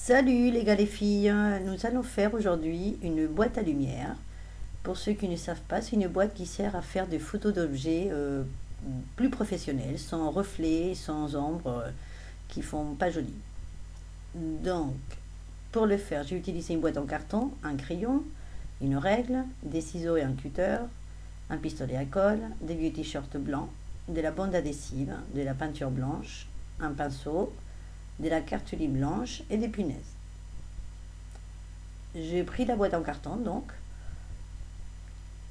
Salut les gars les filles, nous allons faire aujourd'hui une boîte à lumière. Pour ceux qui ne savent pas, c'est une boîte qui sert à faire des photos d'objets plus professionnels, sans reflets, sans ombre, qui font pas joli. Donc, pour le faire, j'ai utilisé une boîte en carton, un crayon, une règle, des ciseaux et un cutter, un pistolet à colle, des vieux t-shirts blancs, de la bande adhésive, de la peinture blanche, un pinceau, de la cartouche blanche et des punaises. J'ai pris la boîte en carton donc,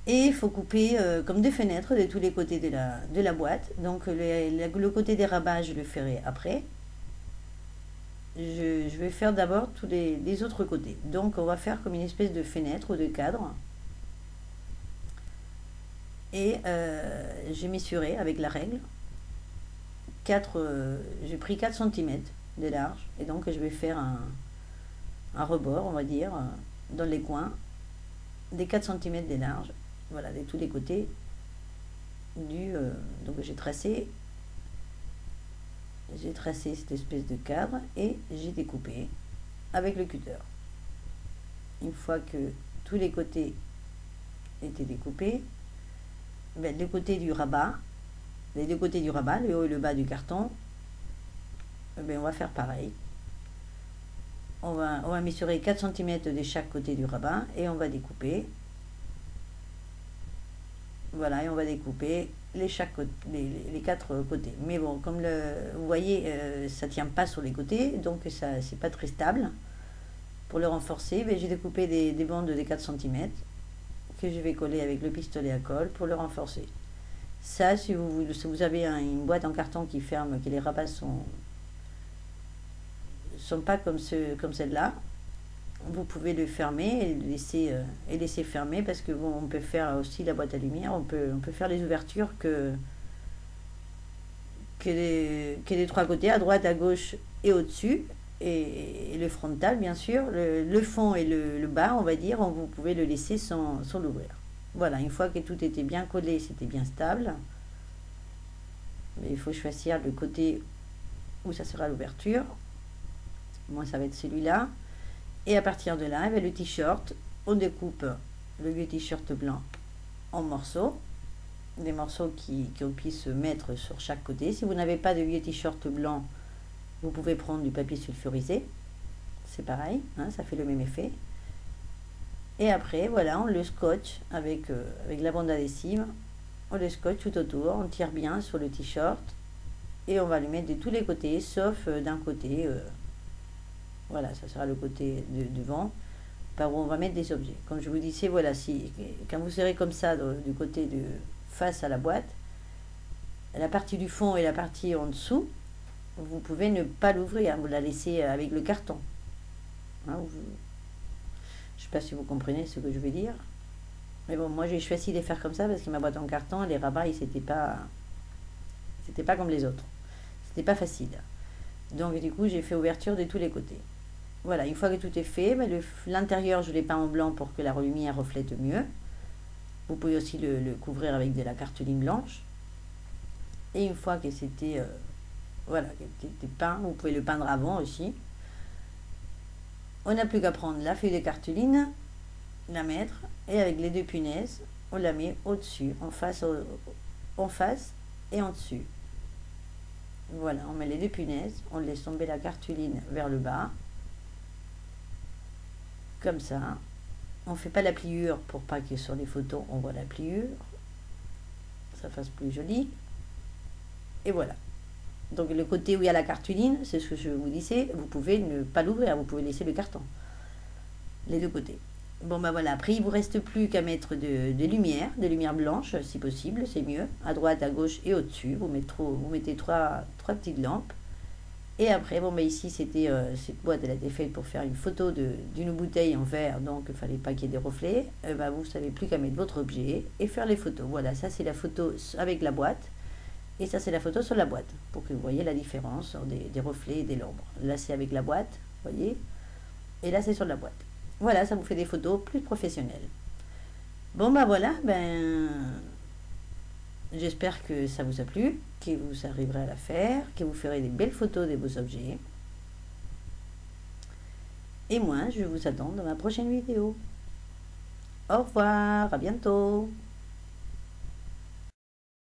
et il faut couper comme des fenêtres de tous les côtés de la boîte. Donc le côté des rabats je le ferai après. Je vais faire d'abord tous les autres côtés. Donc on va faire comme une espèce de fenêtre ou de cadre. Et j'ai mesuré avec la règle. J'ai pris 4 cm de large. Et donc je vais faire un rebord, on va dire, dans les coins, des 4 cm de large, voilà, de tous les côtés donc j'ai tracé cette espèce de cadre et j'ai découpé avec le cutter. Une fois que tous les côtés étaient découpés, ben, le côté du rabat, les deux côtés du rabat, le haut et le bas du carton, ben, on va faire pareil. On va mesurer 4 cm de chaque côté du rabat et on va découper. Voilà, et on va découper les 4 côtés. Mais bon, comme vous voyez, ça tient pas sur les côtés, donc ça c'est pas très stable. Pour le renforcer, ben, j'ai découpé des bandes de 4 cm que je vais coller avec le pistolet à colle pour le renforcer. Ça, si vous avez une boîte en carton qui ferme, que les rabats sont pas comme celle-là, vous pouvez le fermer et laisser fermer, parce que bon, on peut faire aussi la boîte à lumière, on peut faire les ouvertures que des 3 côtés, à droite, à gauche et au-dessus, et le frontal bien sûr, le fond et le bas, on va dire, vous pouvez le laisser sans l'ouvrir. Voilà, une fois que tout était bien collé, c'était bien stable, mais il faut choisir le côté où ça sera l'ouverture. Moi ça va être celui-là. Et à partir de là, le t-shirt, on découpe le vieux t-shirt blanc en morceaux, des morceaux qu'on puisse mettre sur chaque côté. Si vous n'avez pas de vieux t-shirt blanc, vous pouvez prendre du papier sulfurisé, c'est pareil, hein, ça fait le même effet. Et après, voilà, on le scotche avec la bande adhésive, on le scotche tout autour, on tire bien sur le t-shirt et on va le mettre de tous les côtés, sauf d'un côté. Voilà, ça sera le côté devant, par où on va mettre des objets. Comme je vous disais, voilà, quand vous serez comme ça du côté face à la boîte, la partie du fond et la partie en dessous, vous pouvez ne pas l'ouvrir, vous la laissez avec le carton. Hein, je ne sais pas si vous comprenez ce que je veux dire. Mais bon, moi j'ai choisi de faire comme ça parce que ma boîte en carton, les rabats, c'était pas comme les autres. C'était pas facile. Donc du coup, j'ai fait ouverture de tous les côtés. Voilà, une fois que tout est fait, ben, l'intérieur, je l'ai peint en blanc pour que la lumière reflète mieux. Vous pouvez aussi le couvrir avec de la cartouline blanche. Et une fois que c'était voilà, peint, vous pouvez le peindre avant aussi. On n'a plus qu'à prendre la feuille de cartouline, la mettre, et avec les deux punaises, on la met au-dessus, en face et en dessus. Voilà, on met les deux punaises, on laisse tomber la cartouline vers le bas. Comme ça, on ne fait pas la pliure pour pas que sur les photos on voit la pliure, ça fasse plus joli. Et voilà, donc le côté où il y a la cartouline, c'est ce que je vous disais, vous pouvez ne pas l'ouvrir, vous pouvez laisser le carton, les deux côtés. Bon ben voilà, après il vous reste plus qu'à mettre de lumière blanche si possible, c'est mieux, à droite, à gauche et au-dessus. Vous mettez trois petites lampes. Et après, bon, bah ici, c'était cette boîte, elle a été faite pour faire une photo d'une bouteille en verre, donc il ne fallait pas qu'il y ait des reflets. Bah, vous ne savez plus qu'à mettre votre objet et faire les photos. Voilà, ça c'est la photo avec la boîte, et ça c'est la photo sur la boîte, pour que vous voyez la différence des reflets et des l'ombre. Là c'est avec la boîte, vous voyez, et là c'est sur la boîte. Voilà, ça vous fait des photos plus professionnelles. Bon, bah voilà, ben... J'espère que ça vous a plu, que vous arriverez à la faire, que vous ferez des belles photos de vos objets. Et moi, je vous attends dans ma prochaine vidéo. Au revoir, à bientôt.